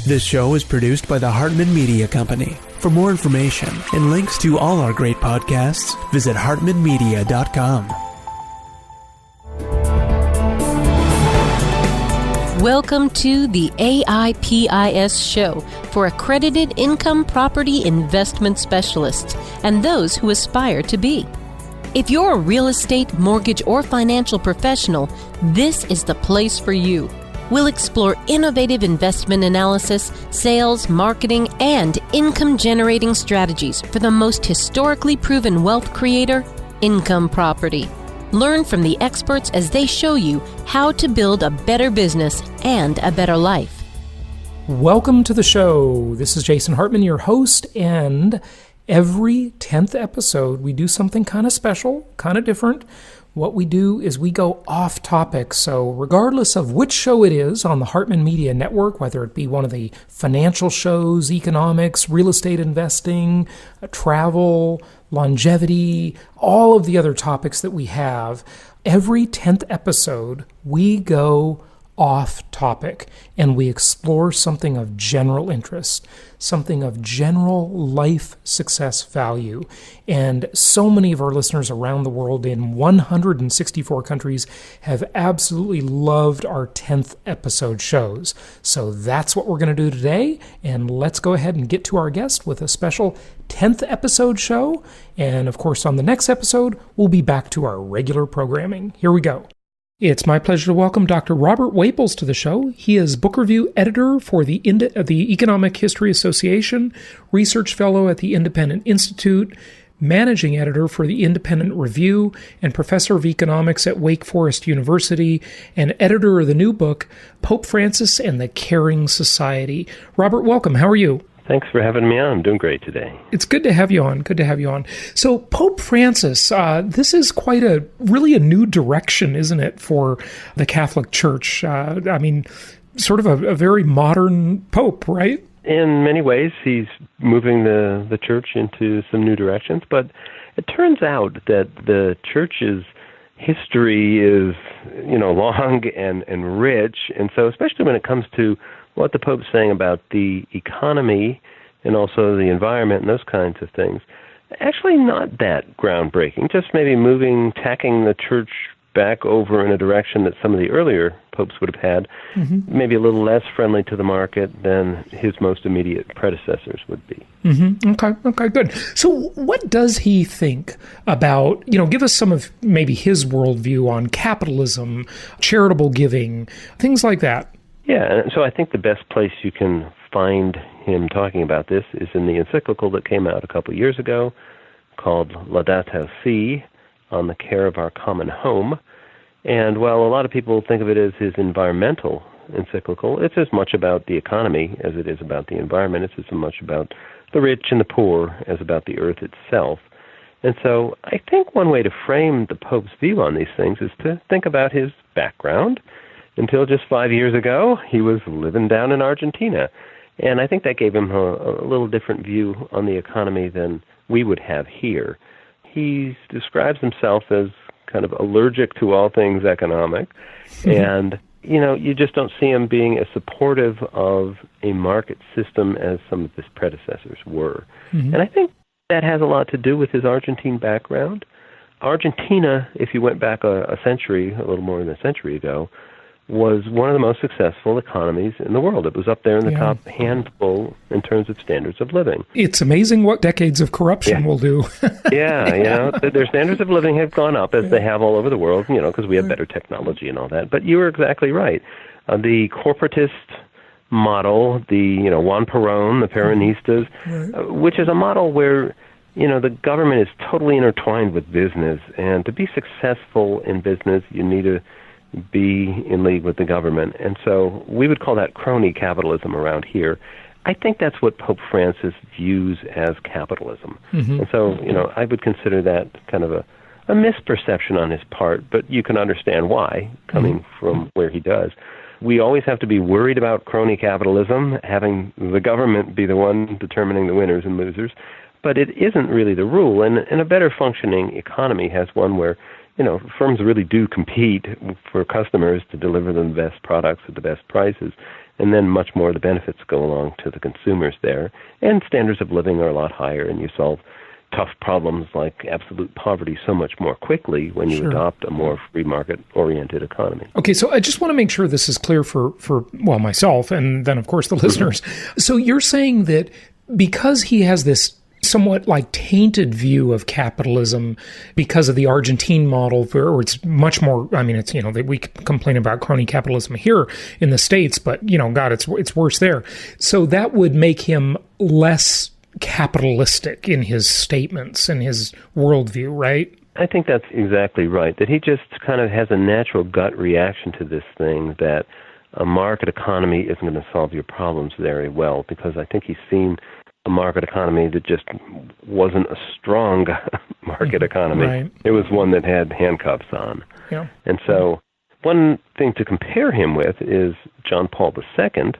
This show is produced by the Hartman Media Company. For more information and links to all our great podcasts, visit hartmanmedia.com. Welcome to the AIPIS show for accredited income property investment specialists and those who aspire to be. If you're a real estate, mortgage, or financial professional, this is the place for you. We'll explore innovative investment analysis, sales, marketing, and income-generating strategies for the most historically proven wealth creator, income property. Learn from the experts as they show you how to build a better business and a better life. Welcome to the show. This is Jason Hartman, your host, and every 10th episode, we do something kind of special, kind of different. What we do is we go off topic. So regardless of which show it is on the Hartman Media Network, whether it be one of the financial shows, economics, real estate investing, travel, longevity, all of the other topics that we have, every 10th episode, we go off topic and we explore something of general interest, something of general life success value. And so many of our listeners around the world in 164 countries have absolutely loved our 10th episode shows. So that's what we're going to do today. And let's go ahead and get to our guest with a special 10th episode show. And of course, on the next episode, we'll be back to our regular programming. Here we go. It's my pleasure to welcome Dr. Robert Whaples to the show. He is book review editor for the Economic History Association, research fellow at the Independent Institute, managing editor for the Independent Review, and professor of economics at Wake Forest University, and editor of the new book, Pope Francis and the Caring Society. Robert, welcome. How are you? Thanks for having me on. I'm doing great today. It's good to have you on. Good to have you on. So Pope Francis, this is quite really a new direction, isn't it, for the Catholic Church? I mean, sort of a very modern pope, right? In many ways, he's moving the church into some new directions. But it turns out that the church's history is, long and rich. And so especially when it comes to what the Pope's saying about the economy and also the environment and those kinds of things, actually not that groundbreaking, just maybe tacking the church back over in a direction that some of the earlier popes would have had, maybe a little less friendly to the market than his most immediate predecessors would be. Okay, good. So what does he think about, give us some of maybe his worldview on capitalism, charitable giving, things like that? Yeah, and so I think the best place you can find him talking about this is in the encyclical that came out a couple of years ago called Laudato Si, on the care of our common home. And while a lot of people think of it as his environmental encyclical, it's as much about the economy as it is about the environment. It's as much about the rich and the poor as about the earth itself. And so I think one way to frame the Pope's view on these things is to think about his background. Until just 5 years ago, he was living down in Argentina. And I think that gave him a little different view on the economy than we would have here. He describes himself as kind of allergic to all things economic. And, you just don't see him being as supportive of a market system as some of his predecessors were. And I think that has a lot to do with his Argentine background. Argentina, if you went back a little more than a century ago, was one of the most successful economies in the world. It was up there in the top handful in terms of standards of living. It's amazing what decades of corruption will do. Their standards of living have gone up as they have all over the world, because we have better technology and all that. But you were exactly right. The corporatist model, the, Juan Perón, the Peronistas, which is a model where, the government is totally intertwined with business. And to be successful in business, you need to be in league with the government. And so we would call that crony capitalism around here. I think that's what Pope Francis views as capitalism. And so, I would consider that kind of a misperception on his part, but you can understand why, coming from where he does. We always have to be worried about crony capitalism, having the government be the one determining the winners and losers, but it isn't really the rule. And a better functioning economy has one where firms really do compete for customers to deliver them the best products at the best prices. and then much more of the benefits go along to the consumers there. And standards of living are a lot higher, and you solve tough problems like absolute poverty so much more quickly when you adopt a more free market-oriented economy. Okay, so I just want to make sure this is clear for myself and then, of course, the listeners. So you're saying that because he has this somewhat like tainted view of capitalism because of the Argentine model, where it's much more, I mean, it's, we complain about crony capitalism here in the States, but, God, it's worse there. So that would make him less capitalistic in his statements and his worldview, right? I think that's exactly right, that he just kind of has a natural gut reaction to this thing that a market economy isn't going to solve your problems very well, because I think he's seen a market economy that just wasn't a strong market economy. Right. It was one that had handcuffs on. Yeah. And so one thing to compare him with is John Paul II,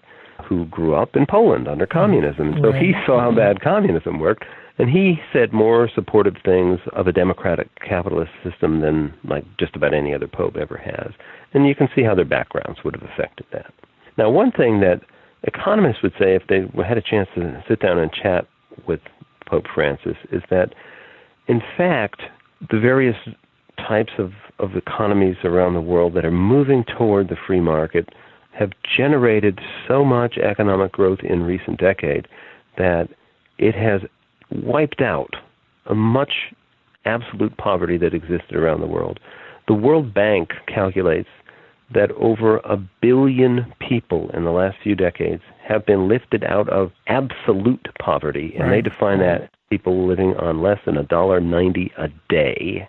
who grew up in Poland under communism. So he saw how bad communism worked, and he said more supportive things of a democratic capitalist system than like just about any other pope ever has. And you can see how their backgrounds would have affected that. Now, one thing that economists would say if they had a chance to sit down and chat with Pope Francis is that, in fact, the various types of economies around the world that are moving toward the free market have generated so much economic growth in recent decades that it has wiped out a much absolute poverty that existed around the world. The World Bank calculates that over 1 billion people in the last few decades have been lifted out of absolute poverty, and they define that as people living on less than $1.90 a day.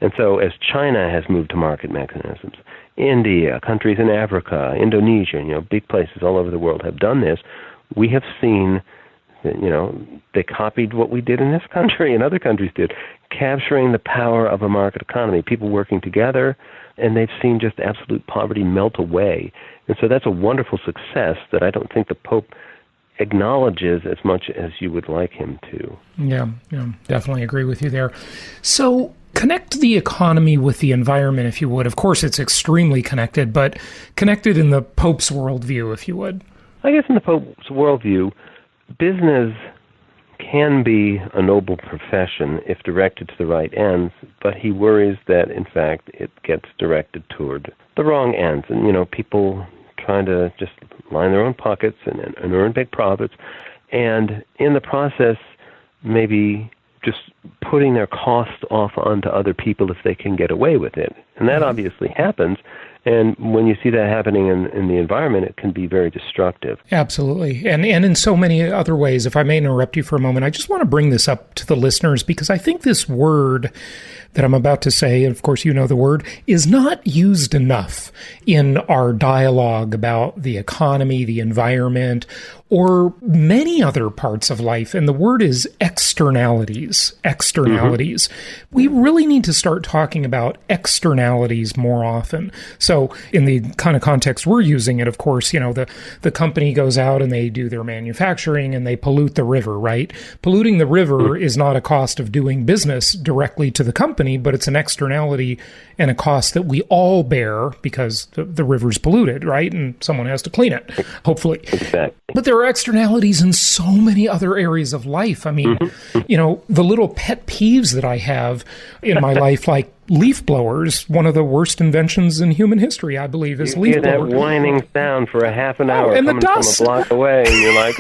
And so as China has moved to market mechanisms, India, countries in Africa, Indonesia, big places all over the world have done this, we have seen that, they copied what we did in this country and other countries did, capturing the power of a market economy, people working together, and they've seen just absolute poverty melt away. And so that's a wonderful success that I don't think the Pope acknowledges as much as you would like him to. Yeah, definitely agree with you there. So connect the economy with the environment, if you would. Of course, it's extremely connected, but connected in the Pope's worldview, if you would. I guess in the Pope's worldview, business can be a noble profession if directed to the right ends, but he worries that, in fact, it gets directed toward the wrong ends. And, people trying to just line their own pockets and earn big profits, and in the process, maybe just putting their costs off onto other people if they can get away with it. And that obviously happens. And when you see that happening in the environment, it can be very destructive. Absolutely. And in so many other ways. If I may interrupt you for a moment, I just want to bring this up to the listeners because I think this word that I'm about to say, and of course you know the word, is not used enough in our dialogue about the economy, the environment, or many other parts of life. And the word is externalities. Externalities. We really need to start talking about externalities more often. So in the kind of context we're using it, of course, the company goes out and they do their manufacturing and they pollute the river, right? Polluting the river is not a cost of doing business directly to the company, but it's an externality and a cost that we all bear because the river's polluted, right? And someone has to clean it, hopefully. Exactly. But there are externalities in so many other areas of life. I mean, the little pet peeves that I have in my life, like leaf blowers, one of the worst inventions in human history, I believe, is leaf blowers. You hear that whining sound for a half an hour and coming the dust from a block away, and you're like,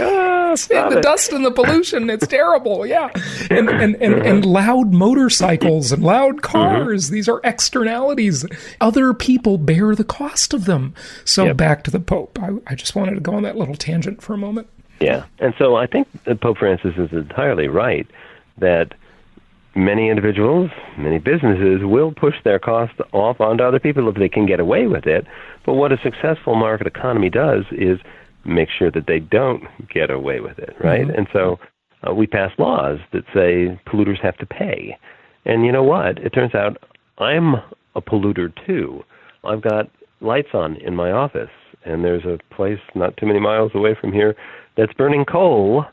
stop the it. dust and the pollution, it's terrible, yeah. And loud motorcycles and loud cars, these are externalities. Other people bear the cost of them. So back to the Pope. I just wanted to go on that little tangent for a moment. Yeah, and so I think that Pope Francis is entirely right that many individuals, many businesses will push their costs off onto other people if they can get away with it. But what a successful market economy does is make sure that they don't get away with it, right? And so we pass laws that say polluters have to pay. And you know what? It turns out I'm a polluter too. I've got lights on in my office, and there's a place not too many miles away from here that's burning coal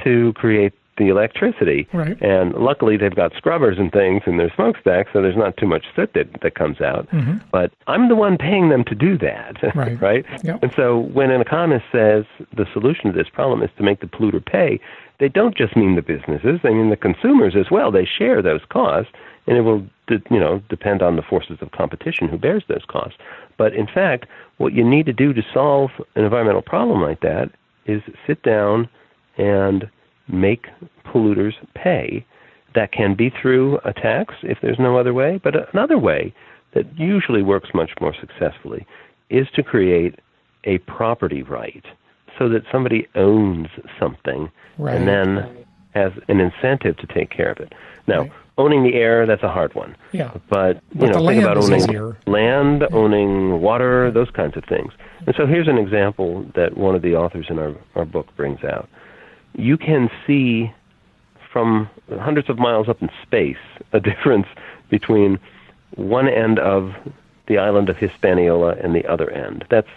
to create the electricity. Right. And luckily they've got scrubbers and things in their smokestacks, so there's not too much soot that comes out. But I'm the one paying them to do that, right? Yep. And so when an economist says the solution to this problem is to make the polluter pay, they don't just mean the businesses, they mean the consumers as well. They share those costs, and it will depend on the forces of competition who bears those costs. But in fact, what you need to do to solve an environmental problem like that is sit down and make polluters pay. That can be through a tax if there's no other way, but another way that usually works much more successfully is to create a property right so that somebody owns something and then has an incentive to take care of it. Now, owning the air, that's a hard one. Yeah. But the think about owning land, Yeah. owning water, those kinds of things. And so here's an example that one of the authors in our book brings out. You can see from hundreds of miles up in space a difference between one end of the island of Hispaniola and the other end. That's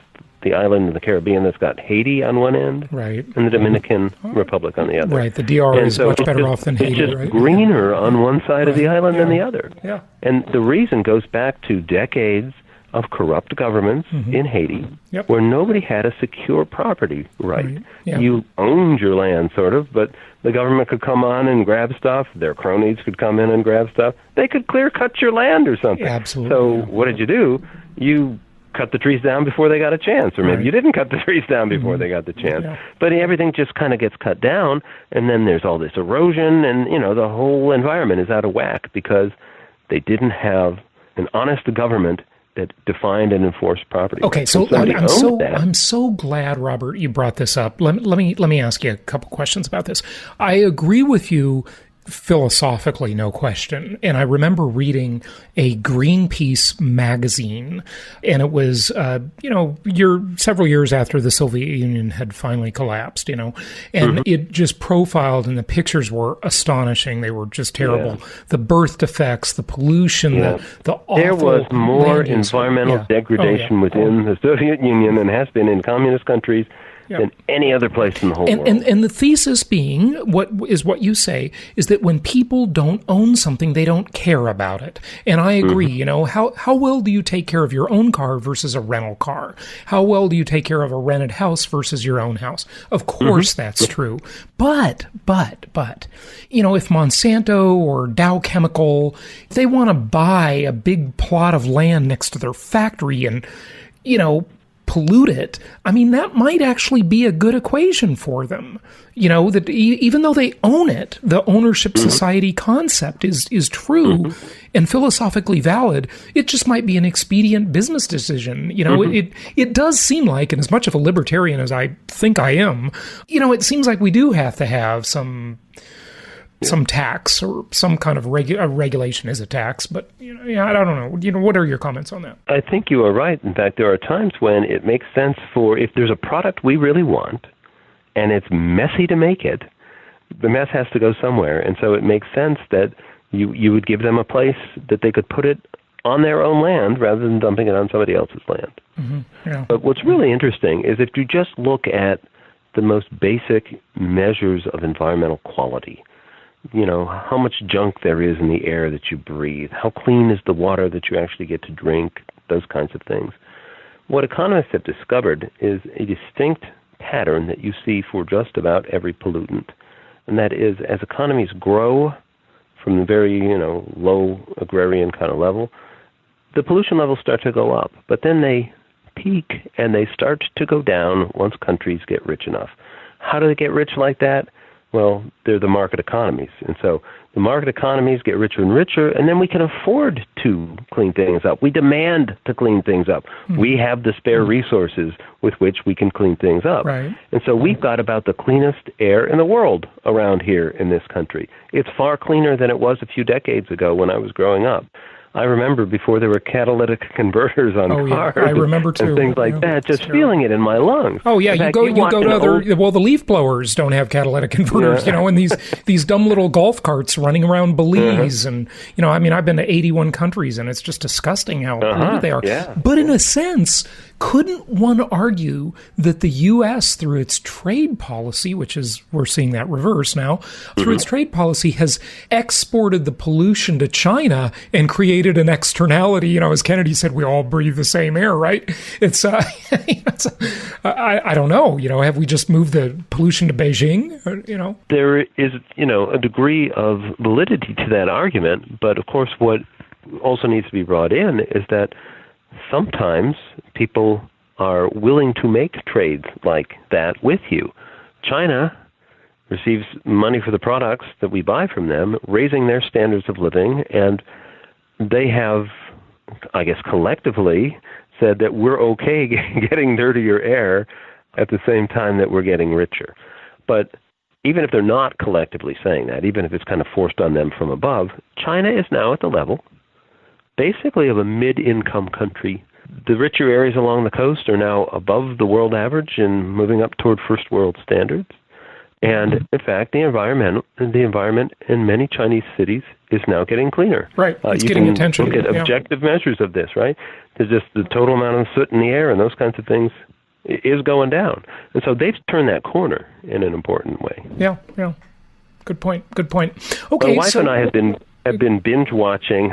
the island in the Caribbean that's got Haiti on one end and the Dominican Republic on the other. Right, the DR is much better off than Haiti, It's just greener on one side of the island than the other. Yeah. And the reason goes back to decades of corrupt governments in Haiti where nobody had a secure property right. Yeah. You owned your land, sort of, but the government could come on and grab stuff. Their cronies could come in and grab stuff. They could clear-cut your land or something. Absolutely. So what did you do? You cut the trees down before they got a chance, or maybe you didn't cut the trees down before they got the chance. Yeah. But everything just kind of gets cut down, and then there's all this erosion, and the whole environment is out of whack because they didn't have an honest government that defined and enforced property. Okay, so I'm so glad, Robert, you brought this up. Let me ask you a couple questions about this. I agree with you philosophically, no question. And I remember reading a Greenpeace magazine, and it was, several years after the Soviet Union had finally collapsed, and it just profiled, and the pictures were astonishing. They were just terrible. Yeah. The birth defects, the pollution, the awful. There was more environmental degradation within the Soviet Union than has been in communist countries than any other place in the whole world. And the thesis being, what you say, is that when people don't own something, they don't care about it. And I agree, how well do you take care of your own car versus a rental car? How well do you take care of a rented house versus your own house? Of course that's true. But, if Monsanto or Dow Chemical, if they want to buy a big plot of land next to their factory and, pollute it, that might actually be a good equation for them. That even though they own it, the ownership society concept is true and philosophically valid. It just might be an expedient business decision. It does seem like, and as much of a libertarian as I think I am, it seems like we do have to have some tax or some kind of regulation is a tax, but I don't know. What are your comments on that? I think you are right. In fact, there are times when it makes sense if there's a product we really want and it's messy to make it, the mess has to go somewhere. And so it makes sense that you would give them a place that they could put it on their own land rather than dumping it on somebody else's land. Yeah. But what's really interesting is if you just look at the most basic measures of environmental quality, how much junk there is in the air that you breathe, how clean is the water that you actually get to drink, those kinds of things. What economists have discovered is a distinct pattern that you see for just about every pollutant, and that is as economies grow from the very, low agrarian kind of level, the pollution levels start to go up, but then they peak and they start to go down once countries get rich enough. How do they get rich like that? Well, they're the market economies. And so the market economies get richer and richer, and then we can afford to clean things up. We demand to clean things up. We have the spare resources with which we can clean things up. Right. And so we've got about the cleanest air in the world around here in this country. It's far cleaner than it was a few decades ago when I was growing up. I remember before there were catalytic converters on cars. I remember too. And things like that, just feeling it in my lungs. Oh yeah, you go to other. Well, the leaf blowers don't have catalytic converters, and these dumb little golf carts running around Belize, and I've been to 81 countries, and it's just disgusting how polluted they are. Yeah. But in a sense, couldn't one argue that the U.S., through its trade policy, which is, we're seeing that reverse now, through its trade policy has exported the pollution to China and created an externality? You know, as Kennedy said, we all breathe the same air, right? It's, I don't know, you know, have we just moved the pollution to Beijing? Or, you know, there is, you know, a degree of validity to that argument, but of course what also needs to be brought in is that sometimes people are willing to make trades like that with you. China receives money for the products that we buy from them, raising their standards of living, and they have, I guess, collectively said that we're okay getting dirtier air at the same time that we're getting richer. But even if they're not collectively saying that, even if it's kind of forced on them from above, China is now at the level basically of a mid-income country. The richer areas along the coast are now above the world average and moving up toward first world standards. And in fact, the environment in many Chinese cities is now getting cleaner. Right, it's getting attention. You can look at objective measures of this, right? There's just the total amount of soot in the air and those kinds of things is going down. And so they've turned that corner in an important way. Yeah. Good point. Okay, my wife and I have been binge watching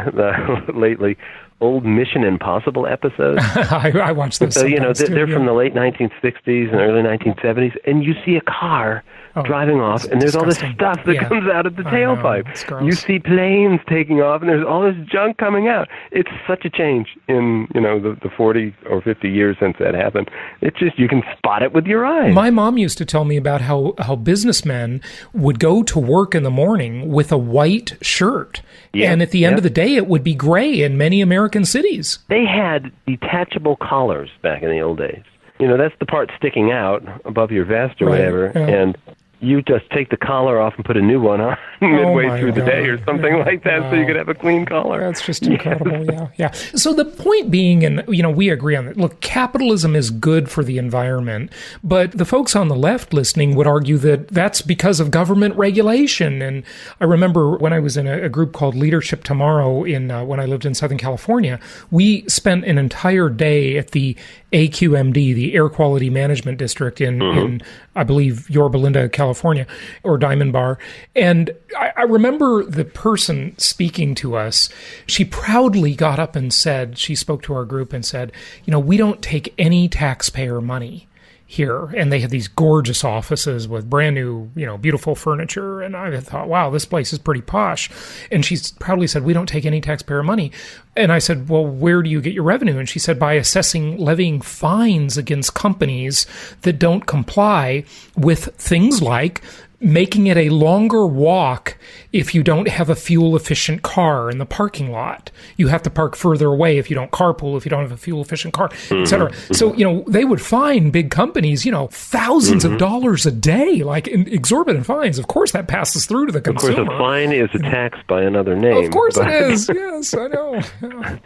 lately old Mission Impossible episodes. I watch those. So, you know, they're from the late 1960s and early 1970s, and you see a car driving off, and there's disgusting. all this stuff that comes out of the tailpipe. It's gross. You see planes taking off, and there's all this junk coming out. It's such a change in, you know, the 40 or 50 years since that happened. It's just, you can spot it with your eyes. My mom used to tell me about how businessmen would go to work in the morning with a white shirt. Yeah, and at the end of the day, it would be gray in many American cities. They had detachable collars back in the old days. You know, that's the part sticking out above your vest or whatever, and you just take the collar off and put a new one on midway through the day or something like that, so you could have a clean collar. That's just incredible. Yeah. So the point being, and you know, we agree on that. Look, capitalism is good for the environment, but the folks on the left listening would argue that that's because of government regulation. And I remember when I was in a group called Leadership Tomorrow when I lived in Southern California, we spent an entire day at the AQMD, the Air Quality Management District in I believe, Yorba Linda, California, or Diamond Bar. And I remember the person speaking to us, she proudly got up and said, she spoke to our group and said, you know, we don't take any taxpayer money here. And they had these gorgeous offices with brand new, you know, beautiful furniture. And I thought, wow, this place is pretty posh. And she proudly said, we don't take any taxpayer money. And I said, well, where do you get your revenue? And she said, by levying fines against companies that don't comply with things like making it a longer walk if you don't have a fuel-efficient car in the parking lot. You have to park further away if you don't carpool, if you don't have a fuel-efficient car, et cetera. So, you know, they would fine big companies, you know, thousands of dollars a day, like exorbitant fines. Of course, that passes through to the consumer. Of course, a fine is a tax by another name. Of course it is. Yes, I know. Yeah.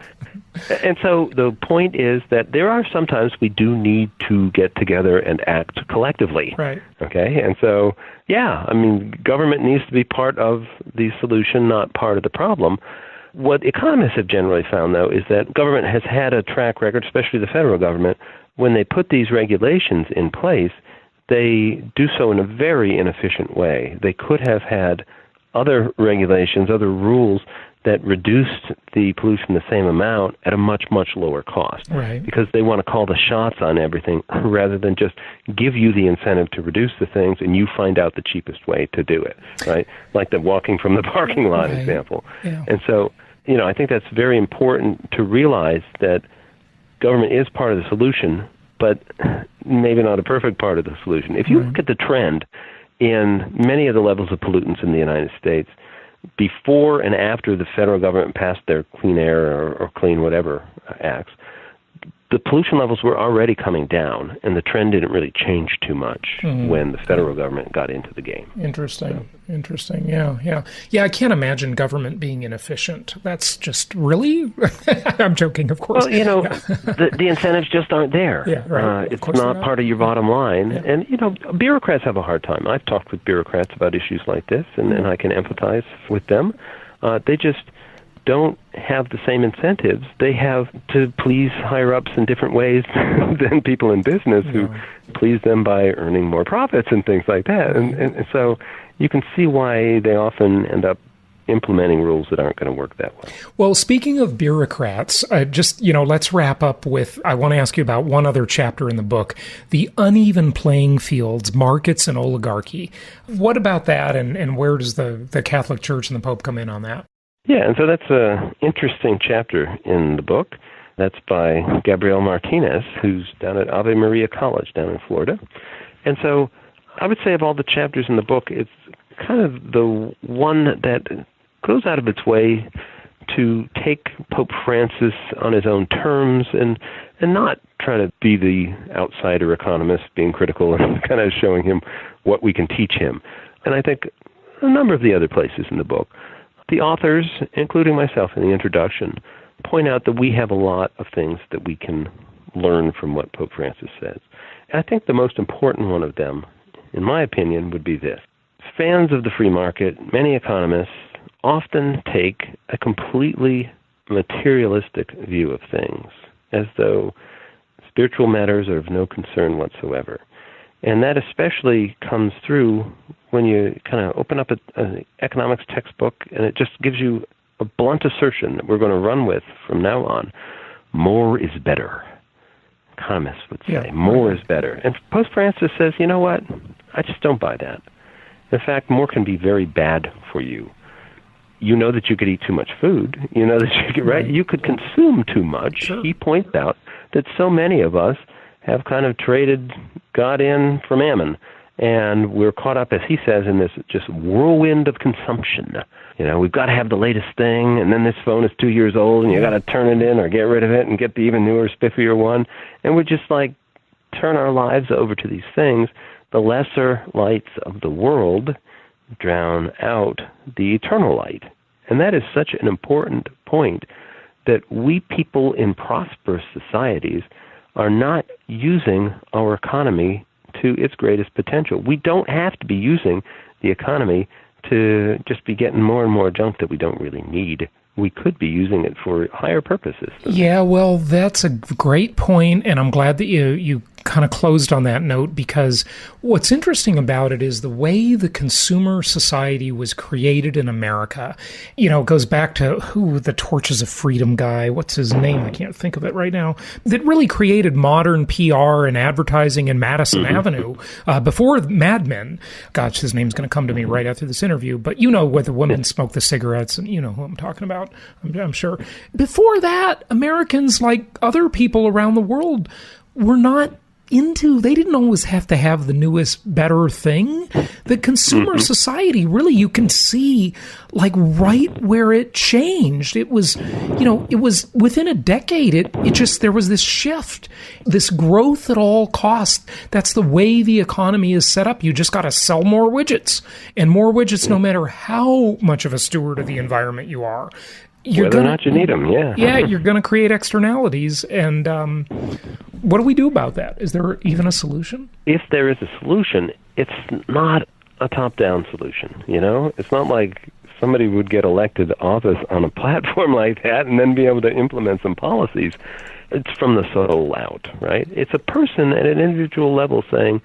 And so the point is that there are sometimes we do need to get together and act collectively. Right. Okay? And so, yeah, I mean, government needs to be part of the solution, not part of the problem. What economists have generally found, though, is that government has had a track record, especially the federal government, when they put these regulations in place, they do so in a very inefficient way. They could have had other regulations, other rules that reduced the pollution the same amount at a much, much lower cost. Right. Because they want to call the shots on everything rather than just give you the incentive to reduce the things and you find out the cheapest way to do it, right? Like the walking from the parking lot example. Yeah. And so, you know, I think that's very important to realize that government is part of the solution, but maybe not a perfect part of the solution. If you look at the trend in many of the levels of pollutants in the United States, before and after the federal government passed their Clean Air or Clean Whatever acts, the pollution levels were already coming down, and the trend didn't really change too much when the federal government got into the game. Interesting. Yeah, I can't imagine government being inefficient. That's just really... I'm joking, of course. Well, you know, the incentives just aren't there. Yeah, right. It's not part of your bottom line. Yeah. And, you know, bureaucrats have a hard time. I've talked with bureaucrats about issues like this, and I can empathize with them. They just don't have the same incentives. They have to please higher-ups in different ways than people in business who please them by earning more profits and things like that. And so you can see why they often end up implementing rules that aren't going to work that way. Well, speaking of bureaucrats, let's wrap up with, I want to ask you about one other chapter in the book, the uneven playing fields, markets and oligarchy. What about that, and where does the Catholic Church and the Pope come in on that? Yeah, and so that's an interesting chapter in the book. That's by Gabriel Martinez, who's down at Ave Maria College down in Florida. And so I would say of all the chapters in the book, it's kind of the one that goes out of its way to take Pope Francis on his own terms and not try to be the outsider economist being critical and kind of showing him what we can teach him. And I think a number of the other places in the book, the authors, including myself in the introduction, point out that we have a lot of things that we can learn from what Pope Francis says. And I think the most important one of them, in my opinion, would be this. Fans of the free market, many economists, often take a completely materialistic view of things, as though spiritual matters are of no concern whatsoever. And that especially comes through when you kind of open up an economics textbook and it just gives you a blunt assertion that we're going to run with from now on. More is better. Economists would say, more is better. And Pope Francis says, you know what? I just don't buy that. In fact, more can be very bad for you. You know that you could eat too much food. You know that you could, right? You could consume too much. Sure. He points out that so many of us have kind of traded God in for mammon. And we're caught up, as he says, in this just whirlwind of consumption. You know, we've got to have the latest thing, and then this phone is 2 years old, and you got to turn it in or get rid of it and get the even newer, spiffier one. And we just like turn our lives over to these things. The lesser lights of the world drown out the eternal light. And that is such an important point, that we people in prosperous societies are not using our economy to its greatest potential. We don't have to be using the economy to just be getting more and more junk that we don't really need. We could be using it for higher purposes. Yeah, well, that's a great point, and I'm glad that you kind of closed on that note, because what's interesting about it is the way the consumer society was created in America. You know, it goes back to the Torches of Freedom guy, what's his name? I can't think of it right now, that really created modern PR and advertising in Madison Avenue before Mad Men. Gosh, his name's going to come to me right after this interview, but you know where the women smoke the cigarettes, and you know who I'm talking about, I'm sure. Before that, Americans, like other people around the world, were not they didn't always have to have the newest, better thing. The consumer society, really, you can see like right where it changed. It was, it was within a decade, there was this shift, this growth at all costs. That's the way the economy is set up. You just got to sell more widgets, and more widgets, no matter how much of a steward of the environment you are. Whether or not you need them, Yeah, you're going to create externalities. And what do we do about that? Is there even a solution? If there is a solution, it's not a top-down solution, It's not like somebody would get elected to office on a platform like that and then be able to implement some policies. It's from the soul out, right? It's a person at an individual level saying,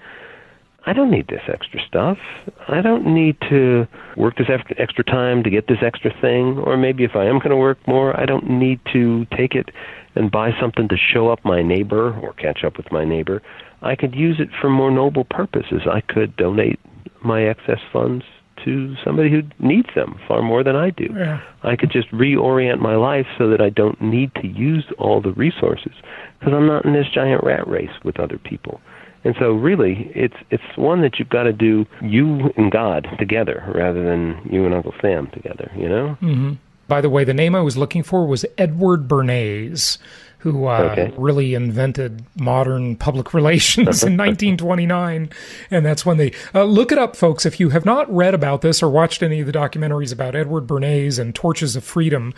I don't need this extra stuff. I don't need to work this extra time to get this extra thing. Or maybe if I am going to work more, I don't need to take it and buy something to show up my neighbor or catch up with my neighbor. I could use it for more noble purposes. I could donate my excess funds to somebody who needs them far more than I do. Yeah. I could just reorient my life so that I don't need to use all the resources because I'm not in this giant rat race with other people. And so really, it's one that you've got to do you and God together rather than you and Uncle Sam together, Mm-hmm. By the way, the name I was looking for was Edward Bernays, who really invented modern public relations in 1929. And that's when they... look it up, folks. If you have not read about this or watched any of the documentaries about Edward Bernays and Torches of Freedom,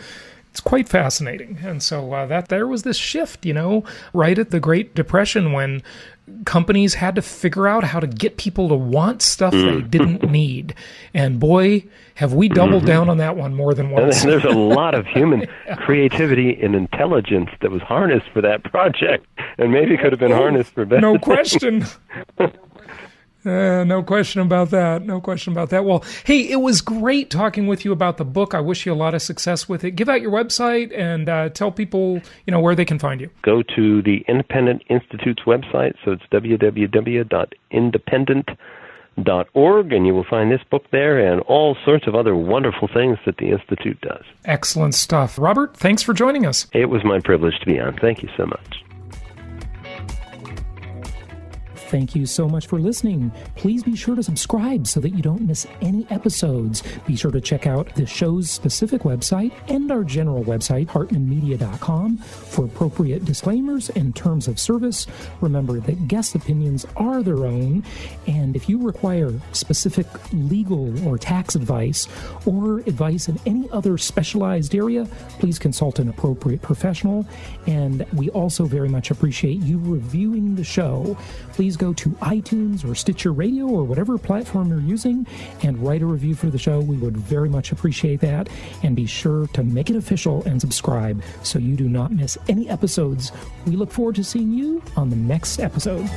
it's quite fascinating. And so there was this shift, right at the Great Depression when companies had to figure out how to get people to want stuff they didn't need. And boy, have we doubled down on that one more than once. And there's a lot of human creativity and intelligence that was harnessed for that project, and maybe could have been harnessed for better. No question. No question about that. No question about that. Well, hey, it was great talking with you about the book. I wish you a lot of success with it. Give out your website and tell people, where they can find you. Go to the Independent Institute's website. So it's www.independent.org, and you will find this book there and all sorts of other wonderful things that the Institute does. Excellent stuff. Robert, thanks for joining us. It was my privilege to be on. Thank you so much. Thank you so much for listening. Please be sure to subscribe so that you don't miss any episodes. Be sure to check out the show's specific website and our general website, hartmanmedia.com, for appropriate disclaimers and terms of service. Remember that guest opinions are their own, and if you require specific legal or tax advice or advice in any other specialized area, please consult an appropriate professional. And we also very much appreciate you reviewing the show. Please go to iTunes or Stitcher Radio or whatever platform you're using and write a review for the show. We would very much appreciate that. And be sure to make it official and subscribe so you do not miss any episodes. We look forward to seeing you on the next episode.